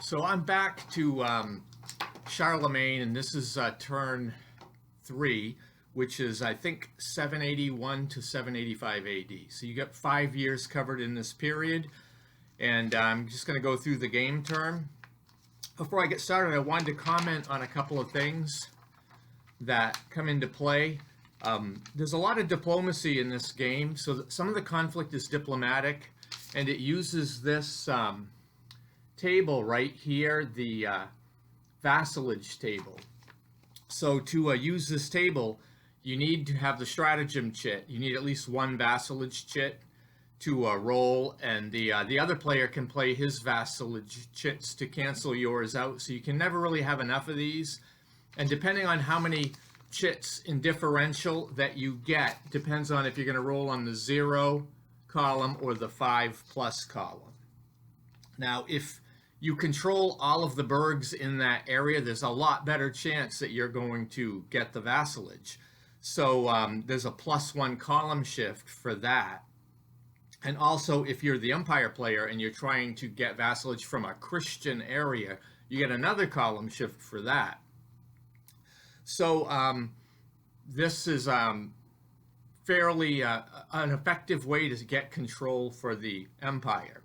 So I'm back to Charlemagne, and this is turn 3, which is, I think, 781 to 785 AD. So you got 5 years covered in this period, and I'm just going to go through the game term. Before I get started, I wanted to comment on a couple of things that come into play. There's a lot of diplomacy in this game, so that some of the conflict is diplomatic, and it uses this table right here, the vassalage table. So to use this table, you need to have the stratagem chit. You need at least one vassalage chit to roll, and the other player can play his vassalage chits to cancel yours out. So you can never really have enough of these. And depending on how many chits in differential that you get, depends on if you're going to roll on the 0 column or the 5+ column. Now, if you control all of the burghs in that area, there's a lot better chance that you're going to get the vassalage. So there's a +1 column shift for that. And also, if you're the empire player and you're trying to get vassalage from a Christian area, you get another column shift for that. So this is fairly an effective way to get control for the empire.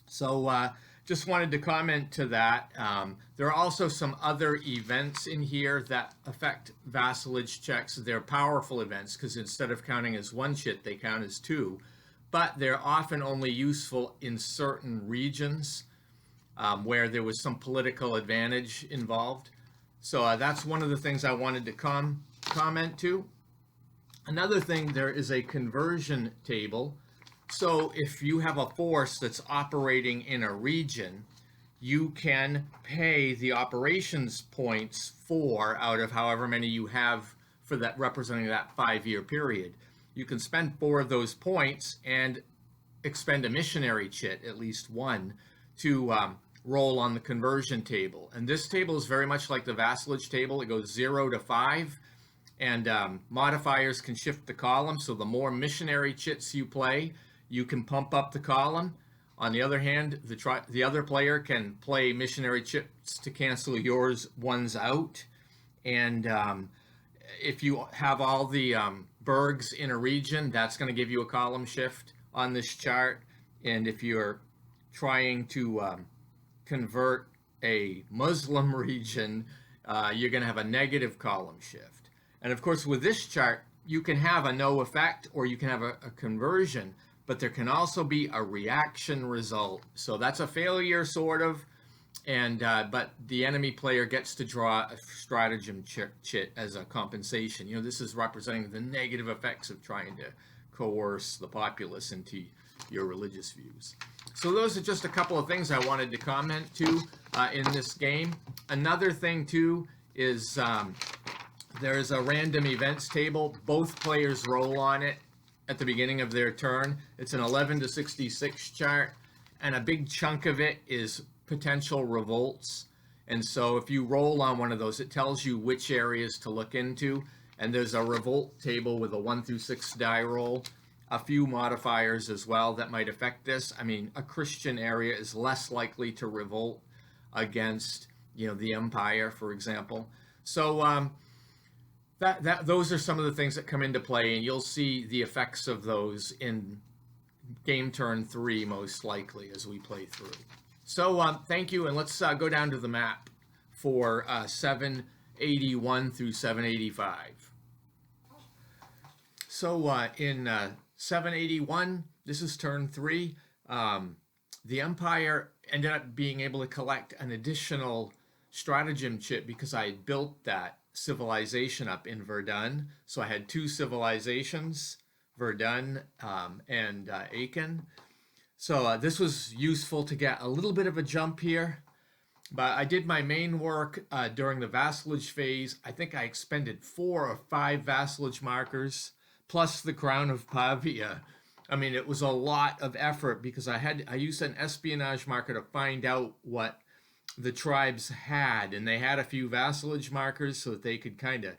So just wanted to comment to that. There are also some other events in here that affect vassalage checks. They're powerful events because instead of counting as one chit, they count as two. But they're often only useful in certain regions where there was some political advantage involved. So that's one of the things I wanted to comment to. Another thing, there is a conversion table. So if you have a force that's operating in a region, you can pay the operations points 4 out of however many you have for that, representing that 5-year period. You can spend 4 of those points and expend a missionary chit, at least one, to roll on the conversion table. And this table is very much like the vassalage table. It goes 0 to 5, and modifiers can shift the column. So the more missionary chits you play, you can pump up the column. On the other hand, the other player can play missionary chits to cancel yours ones out. And if you have all the burghs in a region, that's going to give you a column shift on this chart. And if you're trying to convert a Muslim region, you're going to have a negative column shift. And of course, with this chart, you can have a no effect or you can have a conversion, but there can also be a reaction result. So that's a failure, sort of, and but the enemy player gets to draw a stratagem chit as a compensation. You know, this is representing the negative effects of trying to coerce the populace into your religious views. So those are just a couple of things I wanted to comment to in this game. Another thing too is there's a random events table. Both players roll on it at the beginning of their turn. It's an 11 to 66 chart, and a big chunk of it is potential revolts. And so if you roll on one of those, it tells you which areas to look into. And there's a revolt table with a 1 through 6 die roll. A few modifiers as well that might affect this. I mean, a Christian area is less likely to revolt against, you know, the empire, for example. So those are some of the things that come into play, and you'll see the effects of those in game turn 3 most likely as we play through. So thank you, and let's go down to the map for 781 through 785. So in 781, this is turn 3. The empire ended up being able to collect an additional stratagem chit because I had built that civilization up in Verdun. So I had 2 civilizations, Verdun and Aachen. So this was useful to get a little bit of a jump here. But I did my main work during the vassalage phase. I think I expended 4 or 5 vassalage markers, plus the Crown of Pavia. I mean, it was a lot of effort because I used an espionage marker to find out what the tribes had, and they had a few vassalage markers so that they could kind of,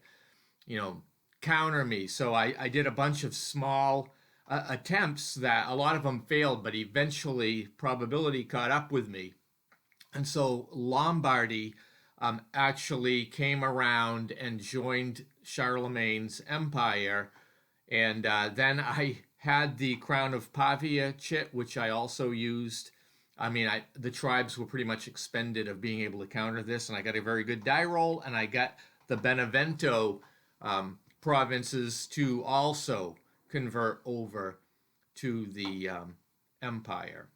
you know, counter me. So I did a bunch of small attempts that a lot of them failed, but eventually probability caught up with me. And so Lombardy actually came around and joined Charlemagne's empire. And then I had the crown of Pavia chit, which I also used. I mean, the tribes were pretty much expended of being able to counter this, and I got a very good die roll, and I got the Benevento provinces to also convert over to the empire.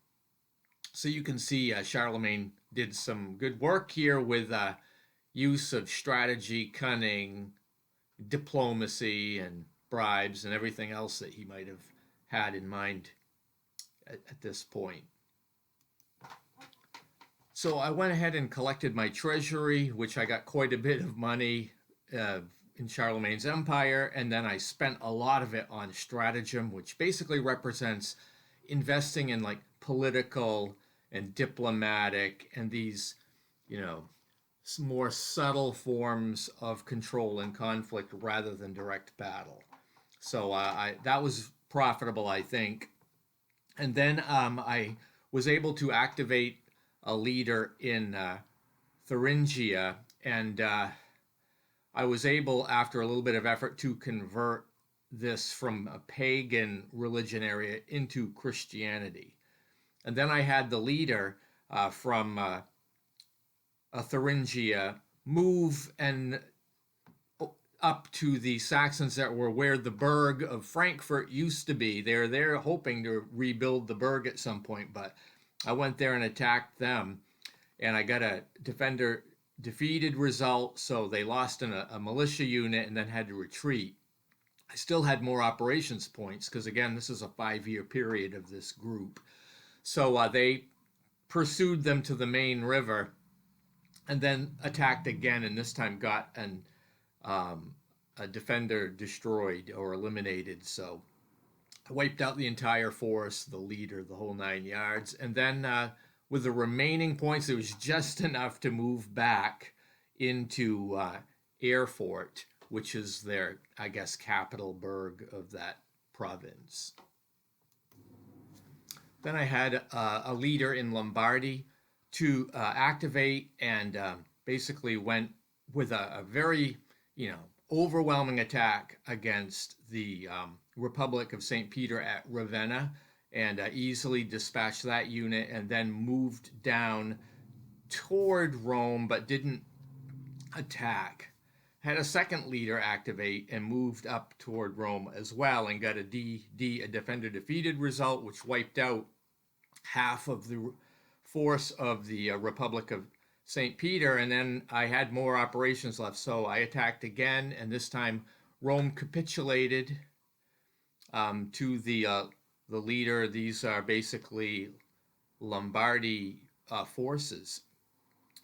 So you can see Charlemagne did some good work here with use of strategy, cunning, diplomacy, and bribes, and everything else that he might have had in mind at this point. So I went ahead and collected my treasury, which I got quite a bit of money in Charlemagne's empire, and then I spent a lot of it on stratagem, which basically represents investing in like political and diplomatic and these, you know, more subtle forms of control and conflict rather than direct battle. So that was profitable, I think. And then I was able to activate a leader in Thuringia, and I was able, after a little bit of effort, to convert this from a pagan religion area into Christianity. And then I had the leader from Thuringia move and up to the Saxons that were where the burg of Frankfurt used to be. They're hoping to rebuild the burg at some point, but I went there and attacked them, and I got a defender defeated result, so they lost a militia unit and then had to retreat. I still had more operations points because, again, this is a 5-year period of this group. So they pursued them to the main river and then attacked again, and this time got a defender destroyed or eliminated. So I wiped out the entire force, the leader, the whole 9 yards. And then with the remaining points, it was just enough to move back into Erfurt, which is their, I guess, capital burg of that province. Then I had a leader in Lombardy to activate, and basically went with a very, overwhelming attack against the Republic of St. Peter at Ravenna, and easily dispatched that unit, and then moved down toward Rome but didn't attack. Had a second leader activate and moved up toward Rome as well, and got a defender defeated result, which wiped out half of the force of the Republic of St. Peter. And then I had more operations left, so I attacked again, and this time Rome capitulated to the leader. These are basically Lombardy forces.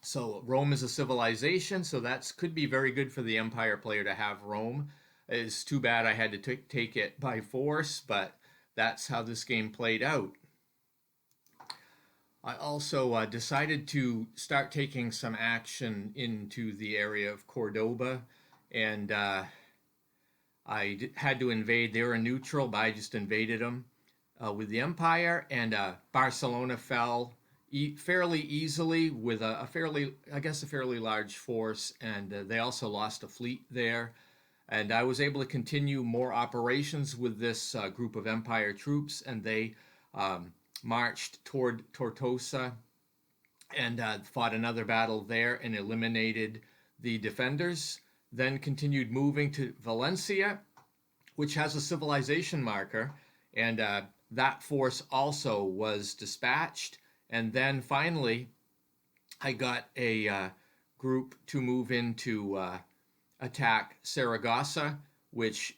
So Rome is a civilization, so that could be very good for the empire player to have Rome. It's too bad I had to take it by force, but that's how this game played out. I also decided to start taking some action into the area of Cordoba, and I had to invade. They were neutral, but I just invaded them with the empire, and Barcelona fell fairly easily with a fairly large force, and they also lost a fleet there. And I was able to continue more operations with this group of empire troops, and they marched toward Tortosa and fought another battle there and eliminated the defenders. Then continued moving to Valencia, which has a civilization marker, and that force also was dispatched. And then finally, I got a group to move into attack Saragossa, which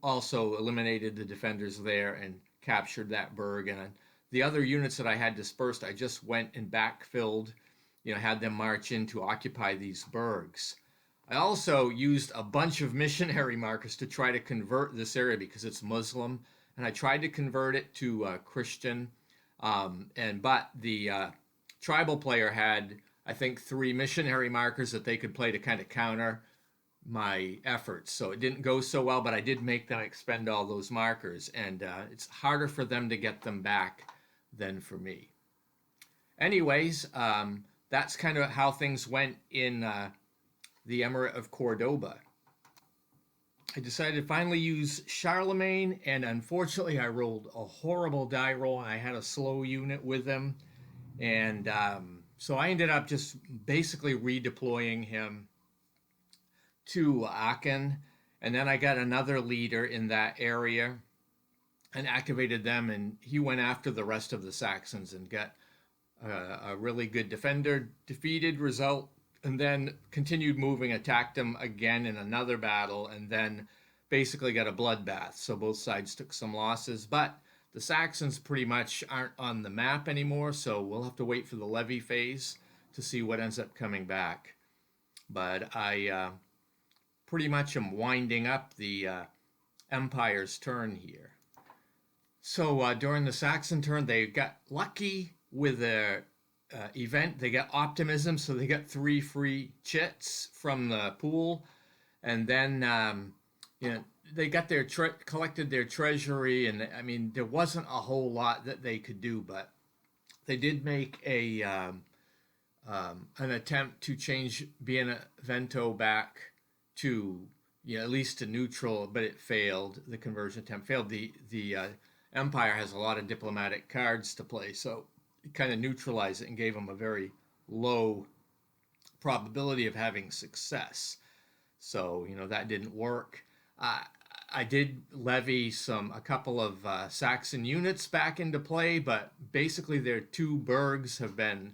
also eliminated the defenders there and captured that burg. And the other units that I had dispersed, I just went and backfilled, had them march in to occupy these burgs. I also used a bunch of missionary markers to try to convert this area because it's Muslim, and I tried to convert it to Christian. But the tribal player had, I think, 3 missionary markers that they could play to kind of counter my efforts. So it didn't go so well, but I did make them expend all those markers, and it's harder for them to get them back than for me. anyways, that's kind of how things went in the Emirate of Cordoba. I decided to finally use Charlemagne, and unfortunately, I rolled a horrible die roll, and I had a slow unit with him, and so I ended up just basically redeploying him to Aachen, and then I got another leader in that area and activated them, and he went after the rest of the Saxons and got a really good defender defeated result, and then continued moving, attacked them again in another battle, and then basically got a bloodbath. So both sides took some losses, but the Saxons pretty much aren't on the map anymore, so we'll have to wait for the levy phase to see what ends up coming back. But I pretty much am winding up the Empire's turn here. So during the Saxon turn, they got lucky with their event. They got optimism, so they got 3 free chits from the pool, and then they got their collected their treasury, and I mean there wasn't a whole lot that they could do, but they did make a an attempt to change Benevento back to at least to neutral, but it failed. The conversion attempt failed. The Empire has a lot of diplomatic cards to play, so it kind of neutralized it and gave them a very low probability of having success. So that didn't work. I did levy a couple of Saxon units back into play, but basically their 2 burgs have been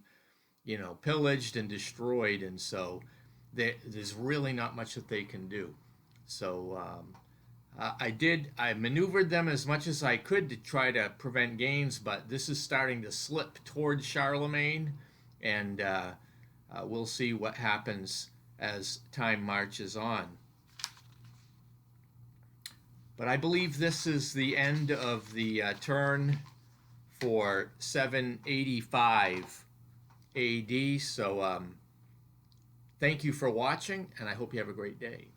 pillaged and destroyed, and so there's really not much that they can do. So I maneuvered them as much as I could to try to prevent gains, but this is starting to slip towards Charlemagne, and we'll see what happens as time marches on. But I believe this is the end of the turn for 785 AD. So thank you for watching, and I hope you have a great day.